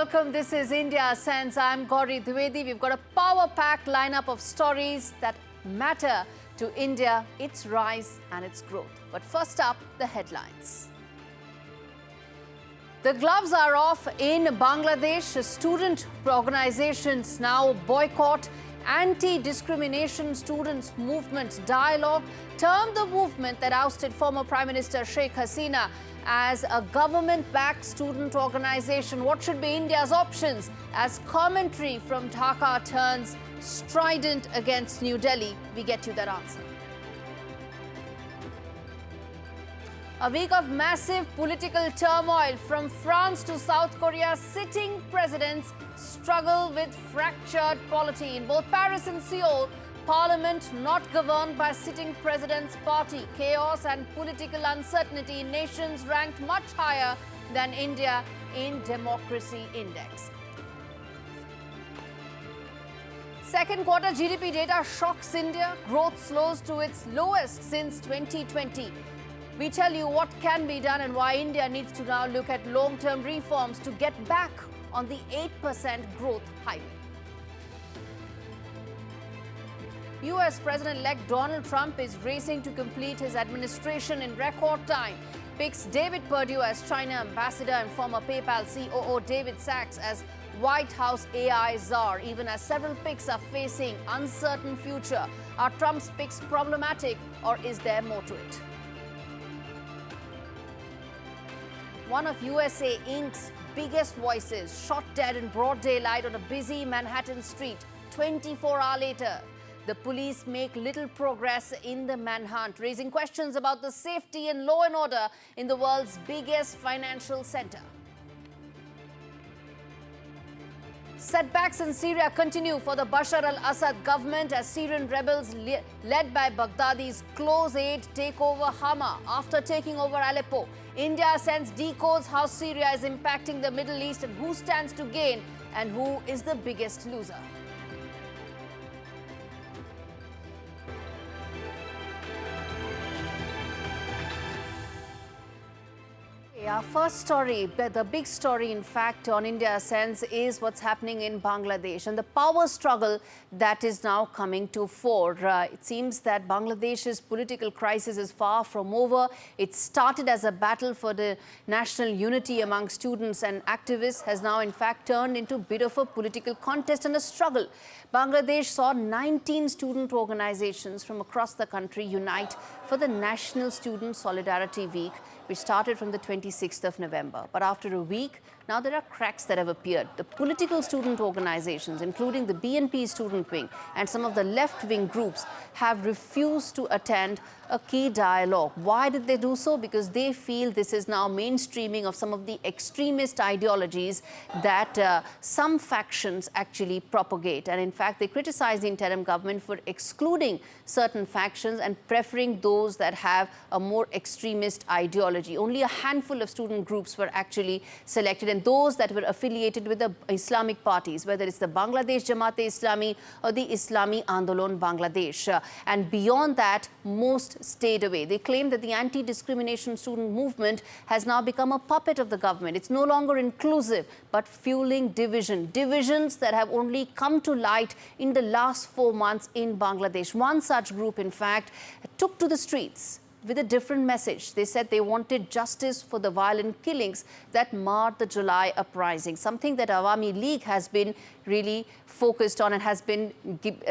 welcome. This is India Sense. I'm Gauri Dwivedi. We've got a power-packed lineup of stories that matter to India, its rise and its growth. But first up, the headlines. The gloves are off in Bangladesh. Student organizations now boycott. Anti-discrimination students movement dialogue termed the movement that ousted former Prime Minister Sheikh Hasina as a government-backed student organization. What should be India's options as commentary from Dhaka turns strident against New Delhi? We get you that answer. A week of massive political turmoil from France to South Korea. Sitting presidents struggle with fractured polity. In both Paris and Seoul, Parliament not governed by sitting president's party. Chaos and political uncertainty in nations ranked much higher than India in Democracy Index. Second quarter GDP data shocks India. Growth slows to its lowest since 2020. We tell you what can be done and why India needs to now look at long-term reforms to get back on the 8% growth highway. US President-elect Donald Trump is racing to complete his administration in record time. Picks David Perdue as China ambassador and former PayPal COO David Sachs as White House AI czar, even as several picks are facing uncertain future. Are Trump's picks problematic, or is there more to it? One of USA Inc.'s biggest voices shot dead in broad daylight on a busy Manhattan street. 24 hours later, the police make little progress in the manhunt, raising questions about the safety and law and order in the world's biggest financial center. Setbacks in Syria continue for the Bashar al-Assad government as Syrian rebels led by Baghdadi's close aide take over Hama after taking over Aleppo. India sends decodes how Syria is impacting the Middle East and who stands to gain and who is the biggest loser. Our first story, the big story in fact on India Sense, is what's happening in Bangladesh and the power struggle that is now coming to fore. It seems that Bangladesh's political crisis is far from over. It started as a battle for the national unity among students and activists, has now in fact turned into a bit of a political contest and a struggle. Bangladesh saw 19 student organizations from across the country unite for the National Student Solidarity Week, which started from the 26th of November. But after a week, now there are cracks that have appeared. The political student organizations, including the BNP student wing and some of the left-wing groups, have refused to attend a key dialogue. Why did they do so? Because they feel this is now mainstreaming of some of the extremist ideologies that some factions actually propagate. And in fact, they criticize the interim government for excluding certain factions and preferring those that have a more extremist ideology. Only a handful of student groups were actually selected, and those that were affiliated with the Islamic parties, whether it's the Bangladesh Jamaat-e-Islami or the Islami Andolon Bangladesh. And beyond that, most stayed away. They claim that the anti-discrimination student movement has now become a puppet of the government. It's no longer inclusive, but fueling division. Divisions that have only come to light in the last 4 months in Bangladesh. One such group, in fact, took to the streets with a different message. They said they wanted justice for the violent killings that marred the July uprising, something that Awami League has been really focused on and has been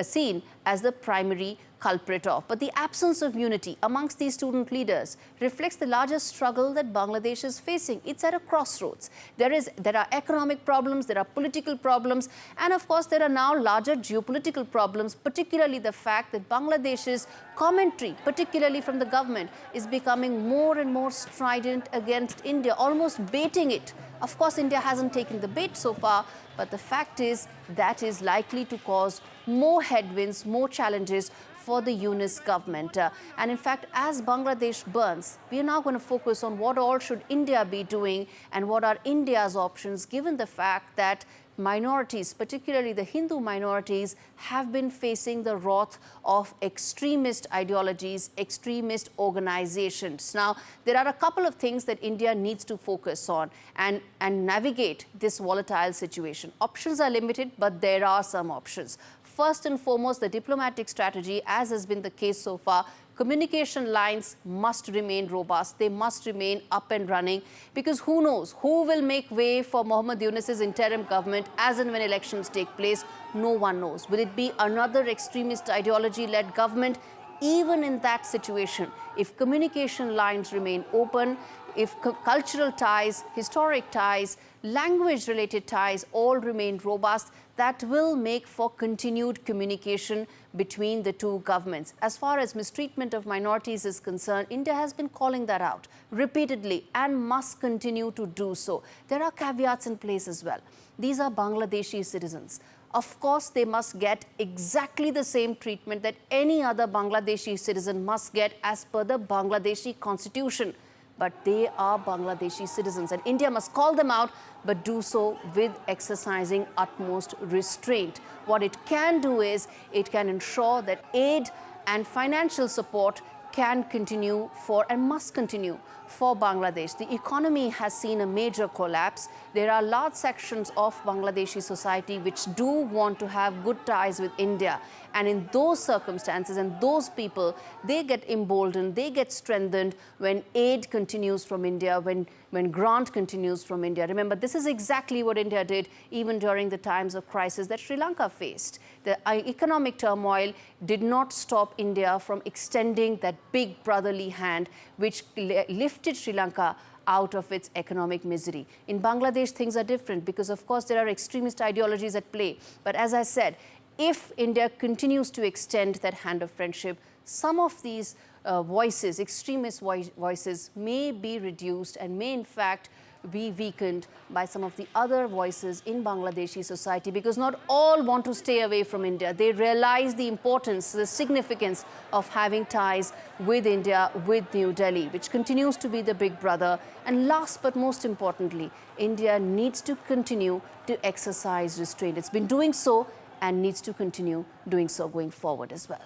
seen as the primary culprit of. But the absence of unity amongst these student leaders reflects the larger struggle that Bangladesh is facing. It's at a crossroads. There are economic problems, there are political problems, and of course there are now larger geopolitical problems, particularly the fact that Bangladesh's commentary, particularly from the government, is becoming more and more strident against India, almost baiting it. Of course, India hasn't taken the bait so far, but the fact is that is likely to cause more headwinds, more challenges for the Yunus government. And in fact, as Bangladesh burns, we are now going to focus on what all should India be doing and what are India's options, given the fact that minorities, particularly the Hindu minorities, have been facing the wrath of extremist ideologies, extremist organizations. Now, there are a couple of things that India needs to focus on and navigate this volatile situation. Options are limited, but there are some options. First and foremost, the diplomatic strategy, as has been the case so far, communication lines must remain robust. They must remain up and running, because who knows who will make way for Mohammad Yunus's interim government as and when elections take place. No one knows. Will it be another extremist ideology-led government? Even in that situation, if communication lines remain open, if cultural ties, historic ties, language-related ties all remain robust, that will make for continued communication between the two governments. As far as mistreatment of minorities is concerned, India has been calling that out repeatedly and must continue to do so. There are caveats in place as well. These are Bangladeshi citizens. Of course, they must get exactly the same treatment that any other Bangladeshi citizen must get as per the Bangladeshi constitution. But they are Bangladeshi citizens, and India must call them out, but do so with exercising utmost restraint. What it can do is it can ensure that aid and financial support can continue for and must continue for Bangladesh. The economy has seen a major collapse. There are large sections of Bangladeshi society which do want to have good ties with India. And in those circumstances and those people, they get emboldened, they get strengthened when aid continues from India, when grant continues from India. Remember, this is exactly what India did even during the times of crisis that Sri Lanka faced. The economic turmoil did not stop India from extending that big brotherly hand which lifted Sri Lanka out of its economic misery. In Bangladesh, things are different because, of course, there are extremist ideologies at play. But as I said, if India continues to extend that hand of friendship, some of these voices, extremist voices, may be reduced and may in fact be weakened by some of the other voices in Bangladeshi society, because not all want to stay away from India. They realize the importance, the significance of having ties with India, with New Delhi, which continues to be the big brother. And last but most importantly, India needs to continue to exercise restraint. It's been doing so and needs to continue doing so going forward as well.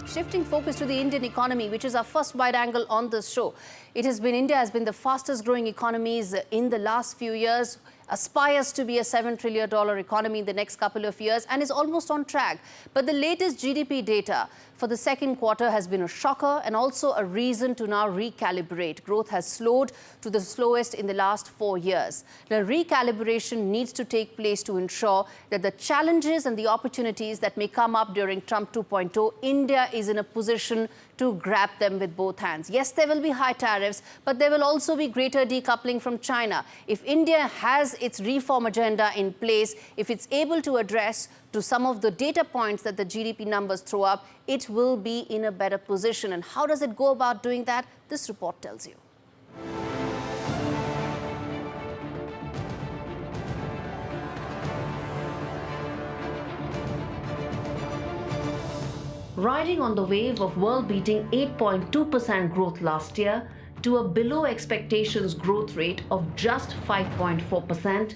Shifting focus to the Indian economy, which is our first wide angle on this show. India has been the fastest growing economies in the last few years, aspires to be a $7 trillion economy in the next couple of years and is almost on track. But the latest GDP data for the second quarter has been a shocker and also a reason to now recalibrate. Growth has slowed to the slowest in the last 4 years. The recalibration needs to take place to ensure that the challenges and the opportunities that may come up during Trump 2.0, India is in a position to grab them with both hands. Yes, there will be high tariffs, but there will also be greater decoupling from China. If India has its reform agenda in place, if it's able to address to some of the data points that the GDP numbers throw up, it will be in a better position. And how does it go about doing that? This report tells you. Riding on the wave of world-beating 8.2% growth last year to a below expectations growth rate of just 5.4%,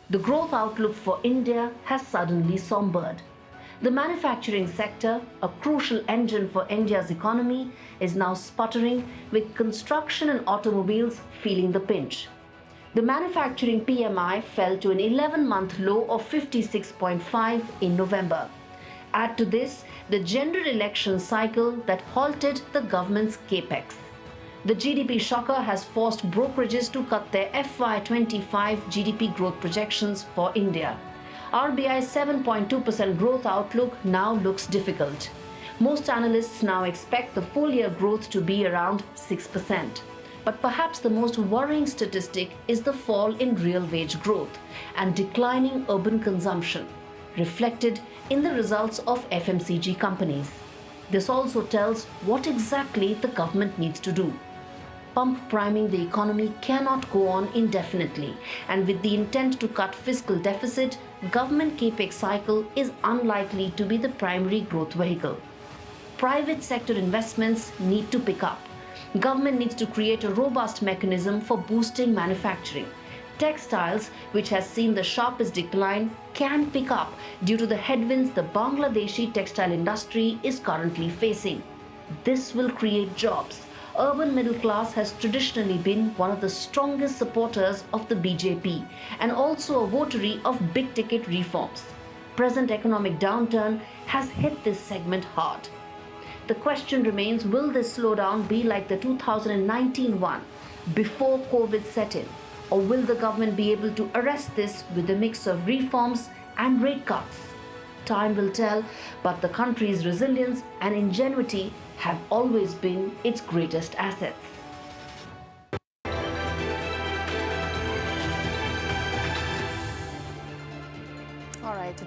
the growth outlook for India has suddenly sombered. The manufacturing sector, a crucial engine for India's economy, is now sputtering, with construction and automobiles feeling the pinch. The manufacturing PMI fell to an 11-month low of 56.5 in November. Add to this the general election cycle that halted the government's capex. The GDP shocker has forced brokerages to cut their FY25 GDP growth projections for India. RBI's 7.2% growth outlook now looks difficult. Most analysts now expect the full-year growth to be around 6%. But perhaps the most worrying statistic is the fall in real wage growth and declining urban consumption, reflected in the results of FMCG companies. This also tells what exactly the government needs to do. pump priming the economy cannot go on indefinitely, and with the intent to cut fiscal deficit, government capex cycle is unlikely to be the primary growth vehicle. Private sector investments need to pick up. Government needs to create a robust mechanism for boosting manufacturing. Textiles, which has seen the sharpest decline, can pick up due to the headwinds the Bangladeshi textile industry is currently facing. This will create jobs. Urban middle class has traditionally been one of the strongest supporters of the BJP and also a votary of big-ticket reforms. Present economic downturn has hit this segment hard. The question remains, will this slowdown be like the 2019 one, before COVID set in? Or will the government be able to arrest this with a mix of reforms and rate cuts? Time will tell, but the country's resilience and ingenuity have always been its greatest assets.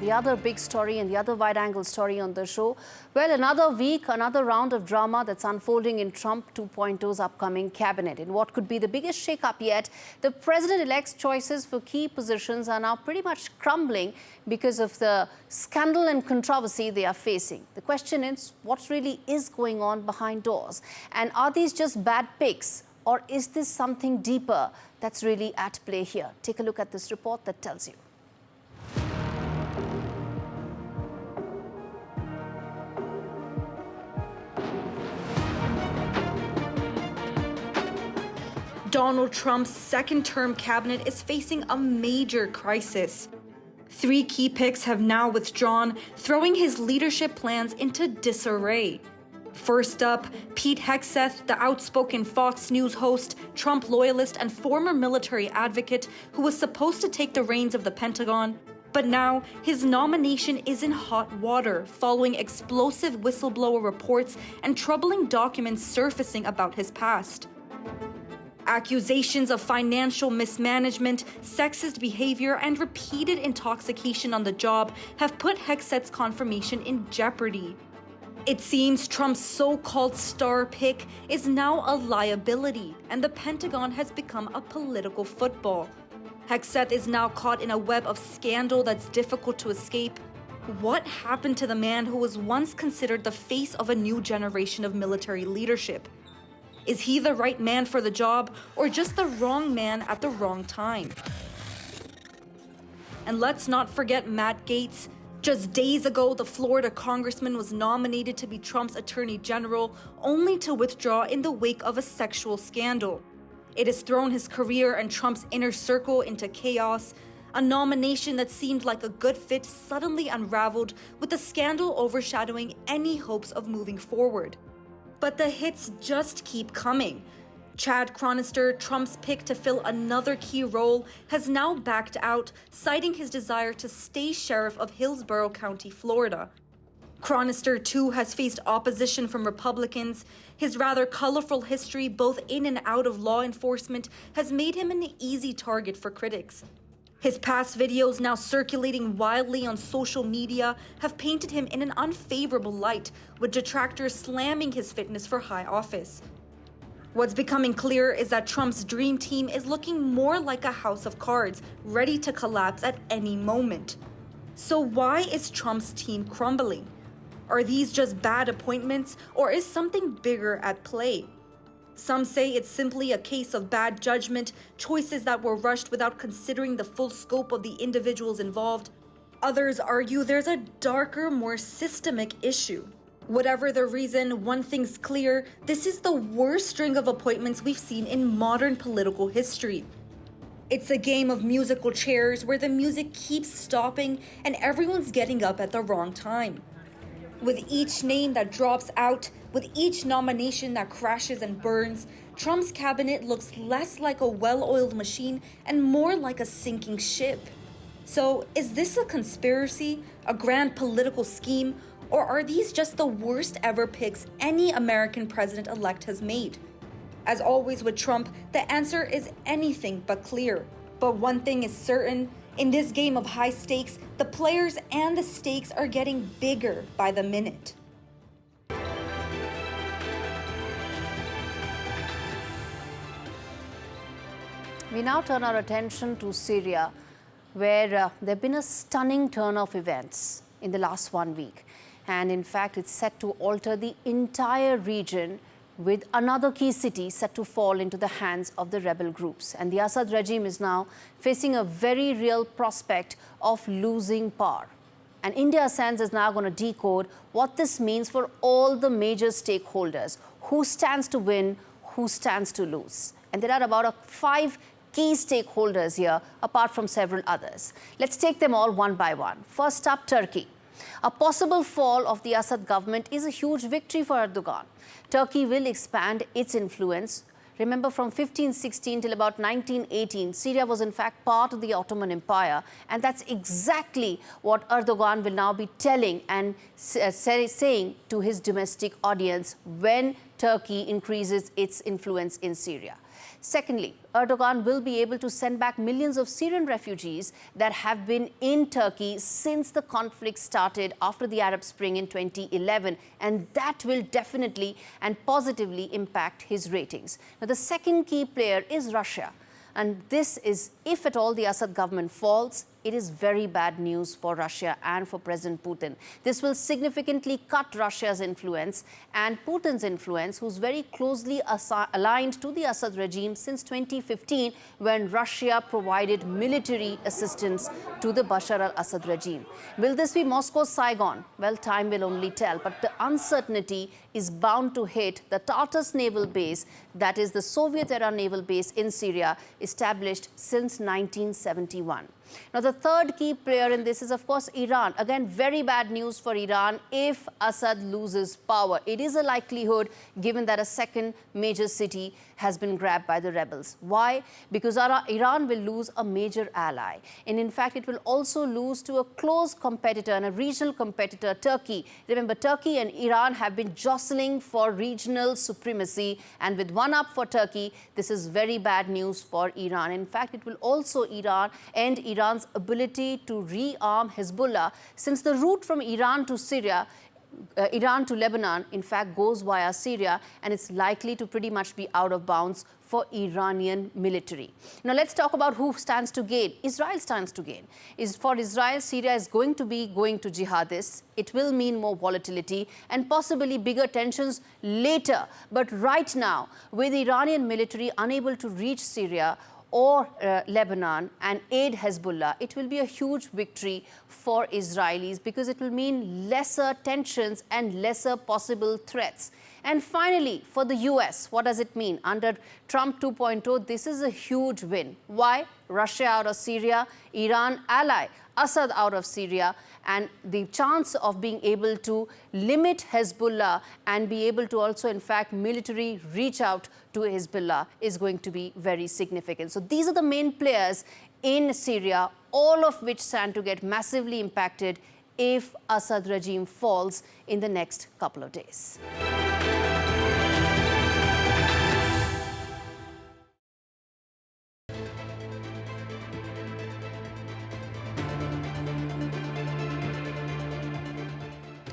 The other big story and the other wide-angle story on the show. Well, another week, another round of drama that's unfolding in Trump 2.0's upcoming cabinet. In what could be the biggest shake-up yet, the president-elect's choices for key positions are now pretty much crumbling because of the scandal and controversy they are facing. The question is, what really is going on behind doors? And are these just bad picks, or is this something deeper that's really at play here? Take a look at this report that tells you. Donald Trump's second-term cabinet is facing a major crisis. 3 key picks have now withdrawn, throwing his leadership plans into disarray. First up, Pete Hegseth, the outspoken Fox News host, Trump loyalist, and former military advocate who was supposed to take the reins of the Pentagon. But now, his nomination is in hot water following explosive whistleblower reports and troubling documents surfacing about his past. Accusations of financial mismanagement, sexist behavior, and repeated intoxication on the job have put Hegseth's confirmation in jeopardy. It seems Trump's so-called star pick is now a liability, and the Pentagon has become a political football. Hegseth is now caught in a web of scandal that's difficult to escape. What happened to the man who was once considered the face of a new generation of military leadership? Is he the right man for the job, or just the wrong man at the wrong time? And let's not forget Matt Gaetz. Just days ago, the Florida congressman was nominated to be Trump's attorney general, only to withdraw in the wake of a sexual scandal. It has thrown his career and Trump's inner circle into chaos. A nomination that seemed like a good fit suddenly unraveled, with the scandal overshadowing any hopes of moving forward. But the hits just keep coming. Chad Chronister, Trump's pick to fill another key role, has now backed out, citing his desire to stay sheriff of Hillsborough County, Florida. Chronister, too, has faced opposition from Republicans. His rather colorful history, both in and out of law enforcement, has made him an easy target for critics. His past videos, now circulating wildly on social media, have painted him in an unfavorable light, with detractors slamming his fitness for high office. What's becoming clear is that Trump's dream team is looking more like a house of cards, ready to collapse at any moment. So why is Trump's team crumbling? Are these just bad appointments, or is something bigger at play? Some say it's simply a case of bad judgment, choices that were rushed without considering the full scope of the individuals involved. Others argue there's a darker, more systemic issue. Whatever the reason, one thing's clear: this is the worst string of appointments we've seen in modern political history. It's a game of musical chairs where the music keeps stopping and everyone's getting up at the wrong time. With each name that drops out, with each nomination that crashes and burns, Trump's cabinet looks less like a well-oiled machine and more like a sinking ship. So, is this a conspiracy, a grand political scheme, or are these just the worst ever picks any American president-elect has made? As always with Trump, the answer is anything but clear. But one thing is certain: in this game of high stakes, the players and the stakes are getting bigger by the minute. We now turn our attention to Syria, where there have been a stunning turn of events in the last 1 week. And in fact, it's set to alter the entire region, with another key city set to fall into the hands of the rebel groups. And the Assad regime is now facing a very real prospect of losing power. And India Sense is now going to decode what this means for all the major stakeholders. Who stands to win, who stands to lose. And there are about 5 key stakeholders here, apart from several others. Let's take them all one by one. First up, Turkey. A possible fall of the Assad government is a huge victory for Erdogan. Turkey will expand its influence. Remember, from 1516 till about 1918, Syria was in fact part of the Ottoman Empire. And that's exactly what Erdogan will now be telling and saying to his domestic audience when Turkey increases its influence in Syria. Secondly, Erdogan will be able to send back millions of Syrian refugees that have been in Turkey since the conflict started after the Arab Spring in 2011, and that will definitely and positively impact his ratings. Now, the second key player is Russia, and this is, if at all the Assad government falls, it is very bad news for Russia and for President Putin. This will significantly cut Russia's influence and Putin's influence, who's very closely aligned to the Assad regime since 2015, when Russia provided military assistance to the Bashar al-Assad regime. Will this be Moscow's Saigon? Well, time will only tell. But the uncertainty is bound to hit the Tartus naval base, that is the Soviet-era naval base in Syria, established since 1971. Now, the third key player in this is, of course, Iran. Again, very bad news for Iran if Assad loses power. It is a likelihood, given that a second major city has been grabbed by the rebels. Why? Because Iran will lose a major ally. And in fact, it will also lose to a close competitor and a regional competitor, Turkey. Remember, Turkey and Iran have been jostling for regional supremacy. And with one up for Turkey, this is very bad news for Iran. In fact, it will also end Iran's ability to rearm Hezbollah, since the route from Iran to Syria, Iran to Lebanon, in fact, goes via Syria, and it's likely to pretty much be out of bounds for Iranian military. Now, let's talk about who stands to gain. Israel stands to gain. For Israel, Syria is going to be going to jihadists. It will mean more volatility and possibly bigger tensions later. But right now, with the Iranian military unable to reach Syria or Lebanon and aid Hezbollah, it will be a huge victory for Israelis, because it will mean lesser tensions and lesser possible threats. And finally, for the US, what does it mean? Under Trump 2.0, this is a huge win. Why? Russia out of Syria, Iran ally, Assad out of Syria, and the chance of being able to limit Hezbollah and be able to also, in fact, military reach out to Hezbollah is going to be very significant. So these are the main players in Syria, all of which stand to get massively impacted if Assad regime falls in the next couple of days.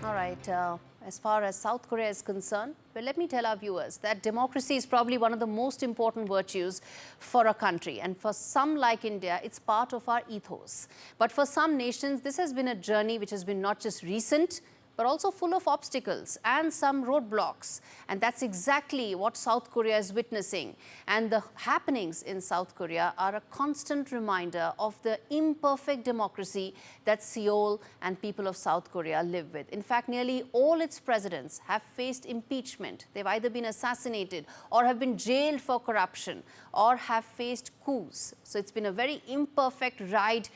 All right, as far as South Korea is concerned, well, let me tell our viewers that democracy is probably one of the most important virtues for a country. And for some, like India, it's part of our ethos. But for some nations, this has been a journey which has been not just recent, but also full of obstacles and some roadblocks. And that's exactly what South Korea is witnessing. And the happenings in South Korea are a constant reminder of the imperfect democracy that Seoul and people of South Korea live with. In fact, nearly all its presidents have faced impeachment. They've either been assassinated or have been jailed for corruption or have faced coups. So it's been a very imperfect ride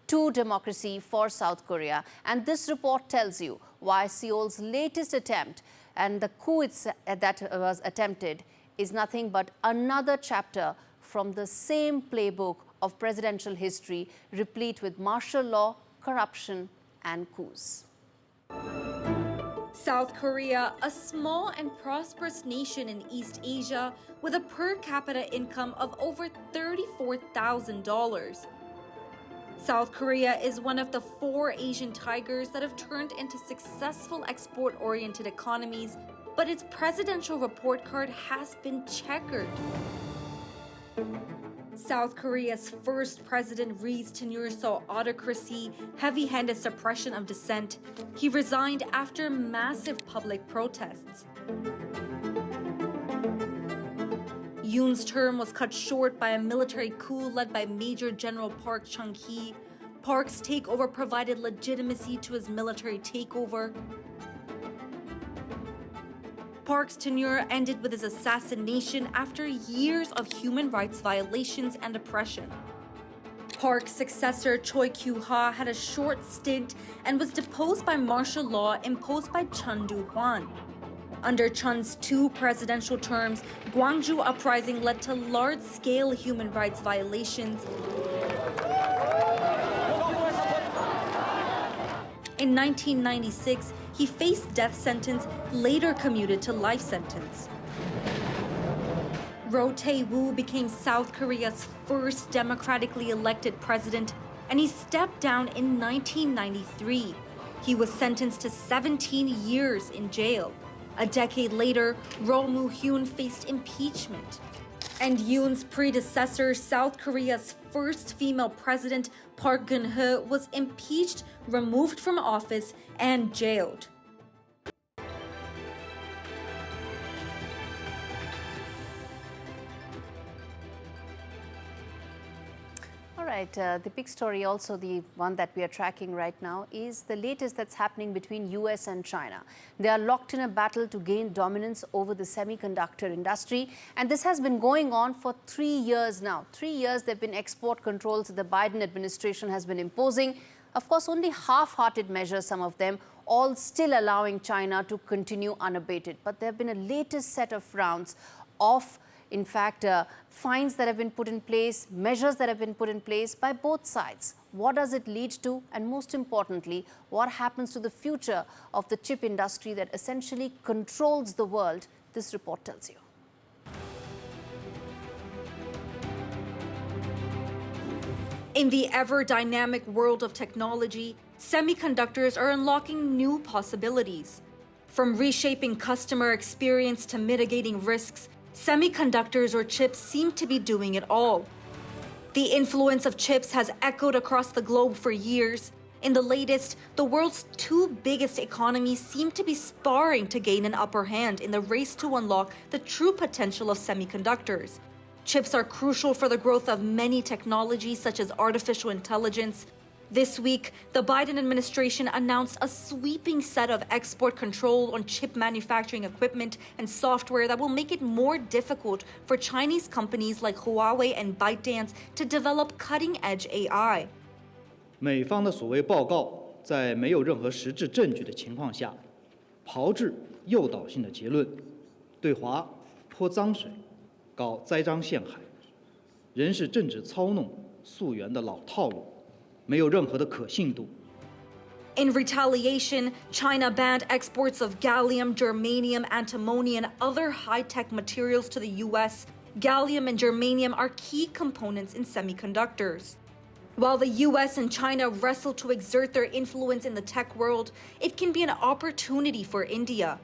to democracy for South Korea. And this report tells you why Seoul's latest attempt and the coup that was attempted is nothing but another chapter from the same playbook of presidential history, replete with martial law, corruption, and coups. South Korea, a small and prosperous nation in East Asia with a per capita income of over $34,000. South Korea is one of the 4 Asian tigers that have turned into successful export-oriented economies, but its presidential report card has been checkered. South Korea's first president Ri's tenure saw autocracy, heavy-handed suppression of dissent. He resigned after massive public protests. Yoon's term was cut short by a military coup led by Major General Park Chung-hee. Park's takeover provided legitimacy to his military takeover. Park's tenure ended with his assassination after years of human rights violations and oppression. Park's successor, Choi Kyu-ha, had a short stint and was deposed by martial law imposed by Chun Do-hwan. Under Chun's 2 presidential terms, Gwangju uprising led to large-scale human rights violations. In 1996, he faced death sentence, later commuted to life sentence. Roh Tae-woo became South Korea's first democratically elected president, and he stepped down in 1993. He was sentenced to 17 years in jail. A decade later, Roh Moo-hyun faced impeachment. And Yoon's predecessor, South Korea's first female president, Park Geun-hye, was impeached, removed from office, and jailed. All right, the big story, also the one that we are tracking right now, is the latest that's happening between US and China. They are locked in a battle to gain dominance over the semiconductor industry, and this has been going on for 3 years now. 3 years there have been export controls that the Biden administration has been imposing. Of course, only half-hearted measures, some of them, all still allowing China to continue unabated. But there have been a latest set of rounds of in fact, fines that have been put in place, measures that have been put in place by both sides. What does it lead to? And most importantly, what happens to the future of the chip industry that essentially controls the world? This report tells you. In the ever-dynamic world of technology, semiconductors are unlocking new possibilities. From reshaping customer experience to mitigating risks, semiconductors or chips seem to be doing it all. The influence of chips has echoed across the globe for years. In the latest, the world's 2 biggest economies seem to be sparring to gain an upper hand in the race to unlock the true potential of semiconductors. Chips are crucial for the growth of many technologies such as artificial intelligence. This week, the Biden administration announced a sweeping set of export control on chip manufacturing equipment and software that will make it more difficult for Chinese companies like Huawei and ByteDance to develop cutting-edge AI. 美方的所谓报告，在没有任何实质证据的情况下，炮制诱导性的结论，对华泼脏水，搞栽赃陷害，仍是政治操弄溯源的老套路。 没有任何的可信度。 In retaliation, China banned exports of gallium, germanium, antimony, and other high-tech materials to the U.S. Gallium and germanium are key components in semiconductors. While the U.S. and China wrestle to exert their influence in the tech world, it can be an opportunity for India.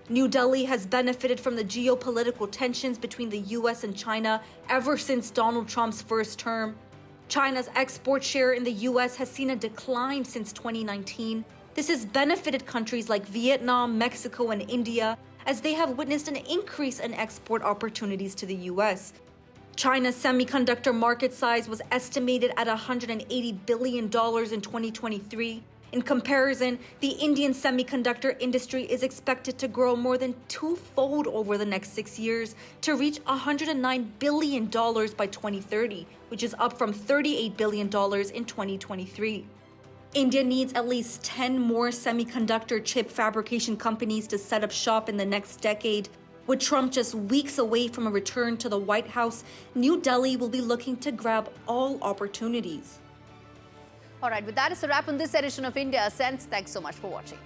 New Delhi has benefited from the geopolitical tensions between the U.S. and China ever since Donald Trump's first term. China's export share in the U.S. has seen a decline since 2019. This has benefited countries like Vietnam, Mexico, and India, as they have witnessed an increase in export opportunities to the U.S. China's semiconductor market size was estimated at $180 billion in 2023. In comparison, the Indian semiconductor industry is expected to grow more than 2-fold over the next 6 years to reach $109 billion by 2030, which is up from $38 billion in 2023. India needs at least 10 more semiconductor chip fabrication companies to set up shop in the next decade. With Trump just weeks away from a return to the White House, New Delhi will be looking to grab all opportunities. All right, with that, it's a wrap on this edition of India Sense. Thanks so much for watching.